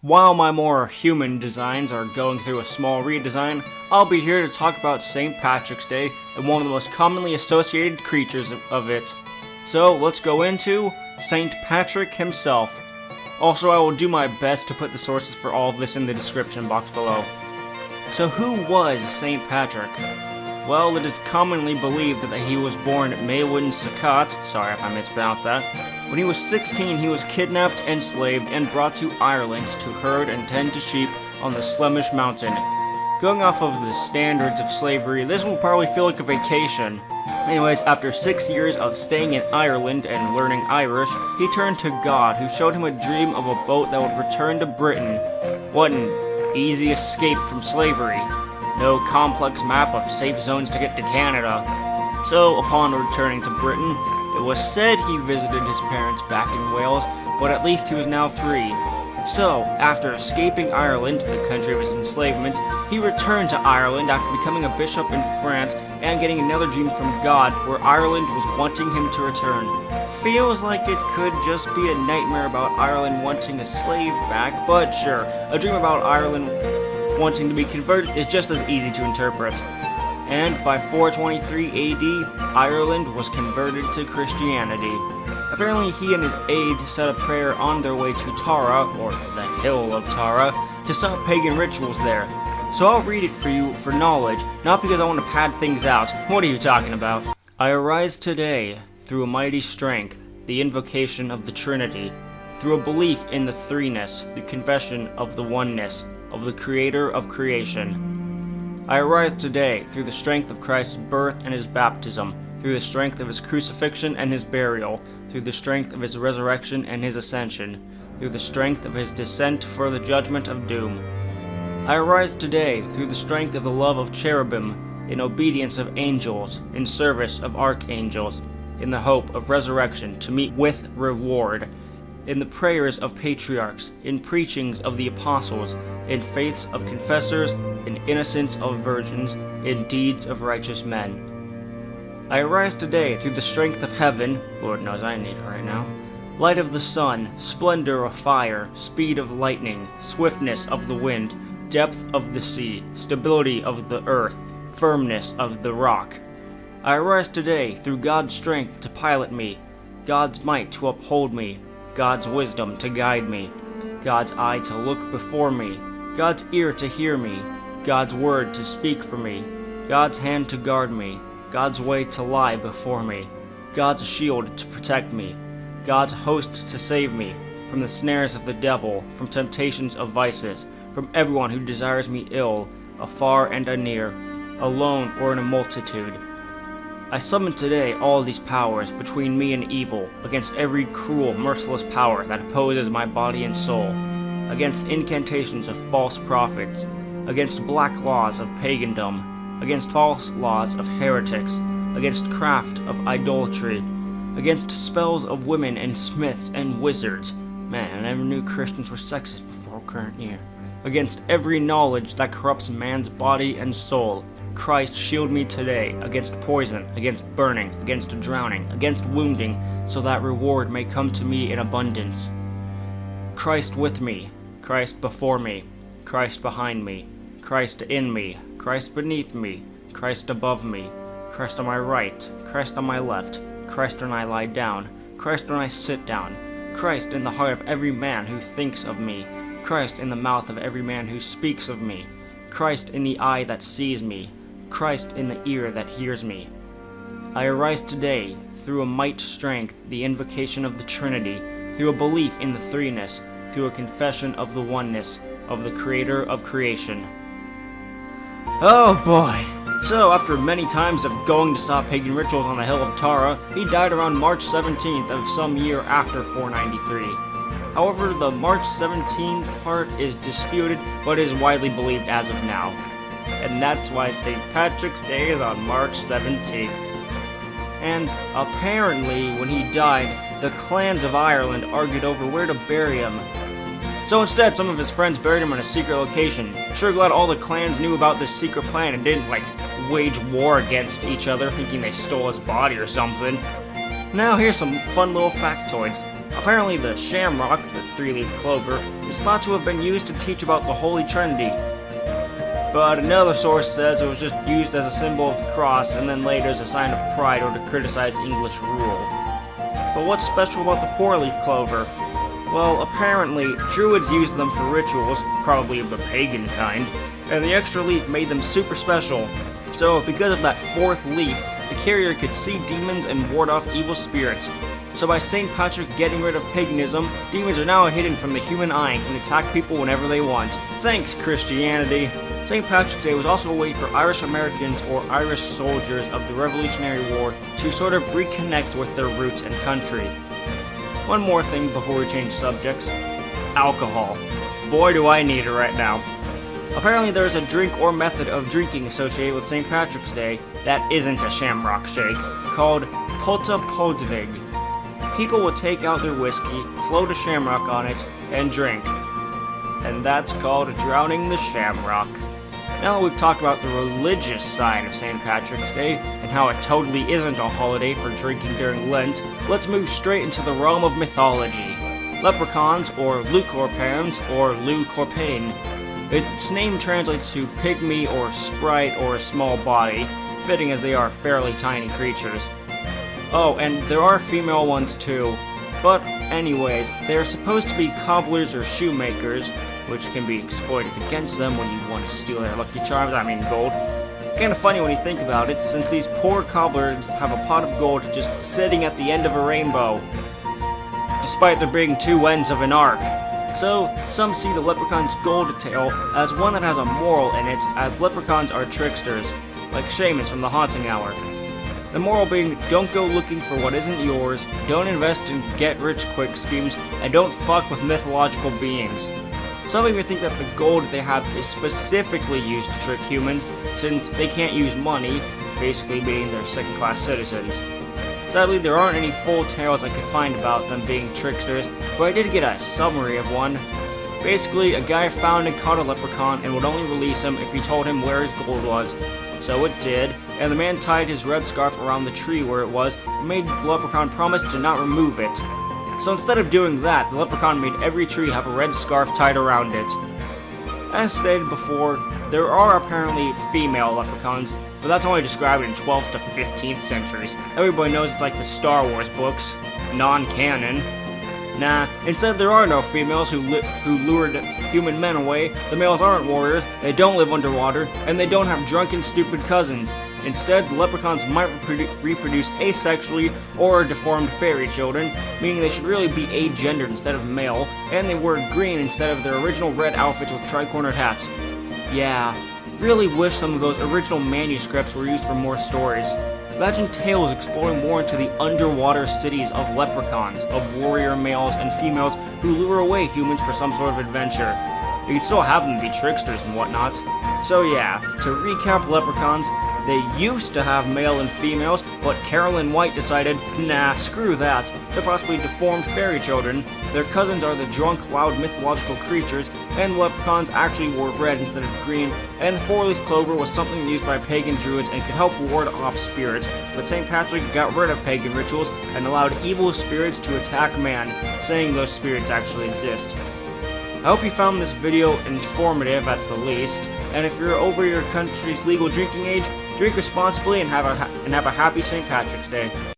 While my more human designs are going through a small redesign, I'll be here to talk about St. Patrick's Day and one of the most commonly associated creatures of it. So let's go into St. Patrick himself. Also, I will do my best to put the sources for all of this in the description box below. So who was St. Patrick? Well, it is commonly believed that he was born Maewyn Sacat, sorry if I mispronounced that. When he was 16, he was kidnapped, enslaved, and brought to Ireland to herd and tend to sheep on the Slemish mountain. Going off of the standards of slavery, this will probably feel like a vacation. Anyways, after 6 years of staying in Ireland and learning Irish, he turned to God, who showed him a dream of a boat that would return to Britain. What an easy escape from slavery. No complex map of safe zones to get to Canada. So, upon returning to Britain, it was said he visited his parents back in Wales, but at least he was now free. So, after escaping Ireland, the country of his enslavement, he returned to Ireland after becoming a bishop in France and getting another dream from God where Ireland was wanting him to return. Feels like it could just be a nightmare about Ireland wanting a slave back, but sure, a dream about Ireland wanting to be converted is just as easy to interpret. And by 423 AD, Ireland was converted to Christianity. Apparently he and his aide said a prayer on their way to Tara, or the Hill of Tara, to stop pagan rituals there. So I'll read it for you for knowledge, not because I want to pad things out. What are you talking about? I arise today through a mighty strength, the invocation of the Trinity, through a belief in the threeness, the confession of the oneness, of the Creator of creation. I arise today through the strength of Christ's birth and his baptism, through the strength of his crucifixion and his burial, through the strength of his resurrection and his ascension, through the strength of his descent for the judgment of doom. I arise today through the strength of the love of cherubim, in obedience of angels, in service of archangels, in the hope of resurrection to meet with reward, in the prayers of patriarchs, in preachings of the apostles, in faiths of confessors, in innocence of virgins, in deeds of righteous men. I arise today through the strength of heaven, Lord knows I need it right now, light of the sun, splendor of fire, speed of lightning, swiftness of the wind, depth of the sea, stability of the earth, firmness of the rock. I arise today through God's strength to pilot me, God's might to uphold me, God's wisdom to guide me, God's eye to look before me, God's ear to hear me, God's word to speak for me, God's hand to guard me, God's way to lie before me, God's shield to protect me, God's host to save me from the snares of the devil, from temptations of vices, from everyone who desires me ill, afar and anear, alone or in a multitude. I summon today all these powers between me and evil, against every cruel, merciless power that opposes my body and soul, against incantations of false prophets, against black laws of pagandom, against false laws of heretics, against craft of idolatry, against spells of women and smiths and wizards. Man, I never knew Christians were sexist before current year. Against every knowledge that corrupts man's body and soul. Christ, shield me today against poison, against burning, against drowning, against wounding, so that reward may come to me in abundance. Christ with me, Christ before me, Christ behind me, Christ in me, Christ beneath me, Christ above me, Christ on my right, Christ on my left, Christ when I lie down, Christ when I sit down, Christ in the heart of every man who thinks of me, Christ in the mouth of every man who speaks of me, Christ in the eye that sees me, Christ in the ear that hears me. I arise today through a might strength, the invocation of the Trinity, through a belief in the threeness, through a confession of the oneness, of the Creator of creation. Oh boy! So, after many times of going to stop pagan rituals on the Hill of Tara, he died around March 17th of some year after 493. However, the March 17th part is disputed, but is widely believed as of now. And that's why St. Patrick's Day is on March 17th. And apparently, when he died, the clans of Ireland argued over where to bury him. So instead, some of his friends buried him in a secret location. Sure glad all the clans knew about this secret plan and didn't, wage war against each other thinking they stole his body or something. Now here's some fun little factoids. Apparently the shamrock, the three-leaf clover, is thought to have been used to teach about the Holy Trinity. But another source says it was just used as a symbol of the cross and then later as a sign of pride or to criticize English rule. But what's special about the four-leaf clover? Well, apparently, Druids used them for rituals, probably of the pagan kind, and the extra leaf made them super special. So, because of that fourth leaf, the carrier could see demons and ward off evil spirits. So by Saint Patrick getting rid of paganism, demons are now hidden from the human eye and can attack people whenever they want. Thanks, Christianity! St. Patrick's Day was also a way for Irish Americans or Irish soldiers of the Revolutionary War to sort of reconnect with their roots and country. One more thing before we change subjects. Alcohol. Boy, do I need it right now. Apparently there's a drink or method of drinking associated with St. Patrick's Day that isn't a shamrock shake, called Pulta Podrig. People will take out their whiskey, float a shamrock on it, and drink. And that's called drowning the shamrock. Now that we've talked about the religious side of St. Patrick's Day, and how it totally isn't a holiday for drinking during Lent, let's move straight into the realm of mythology. Leprechauns, or Leucorpans, or Leucorpane. Its name translates to pygmy or sprite or a small body, fitting as they are fairly tiny creatures. Oh, and there are female ones too. But anyways, they are supposed to be cobblers or shoemakers, which can be exploited against them when you want to steal their lucky charms, gold. Kinda funny when you think about it, since these poor cobblers have a pot of gold just sitting at the end of a rainbow, despite there being two ends of an arc. So, some see the leprechaun's gold tale as one that has a moral in it, as leprechauns are tricksters, like Seamus from the Haunting Hour. The moral being, don't go looking for what isn't yours, don't invest in get-rich-quick schemes, and don't fuck with mythological beings. Some even think that the gold they have is specifically used to trick humans, since they can't use money, basically being their second-class citizens. Sadly, there aren't any full tales I could find about them being tricksters, but I did get a summary of one. Basically, a guy found and caught a leprechaun and would only release him if he told him where his gold was. So it did, and the man tied his red scarf around the tree where it was, and made the leprechaun promise to not remove it. So instead of doing that, the leprechaun made every tree have a red scarf tied around it. As stated before, there are apparently female leprechauns, but that's only described in 12th to 15th centuries. Everybody knows it's like the Star Wars books, non-canon. Nah, instead there are no females who lured human men away. The males aren't warriors, they don't live underwater, and they don't have drunken stupid cousins. Instead, the leprechauns might reproduce asexually or deformed fairy children, meaning they should really be agendered instead of male, and they wear green instead of their original red outfits with tri-cornered hats. Yeah, really wish some of those original manuscripts were used for more stories. Imagine tales exploring more into the underwater cities of leprechauns, of warrior males and females who lure away humans for some sort of adventure. You could still have them be tricksters and whatnot. So yeah, to recap leprechauns, they used to have male and females, but Carolyn White decided, nah, screw that. They're possibly deformed fairy children. Their cousins are the drunk, loud mythological creatures, and the leprechauns actually wore red instead of green, and the four-leaf clover was something used by pagan druids and could help ward off spirits, but St. Patrick got rid of pagan rituals and allowed evil spirits to attack man, saying those spirits actually exist. I hope you found this video informative at the least, and if you're over your country's legal drinking age, drink responsibly and have a happy St. Patrick's Day.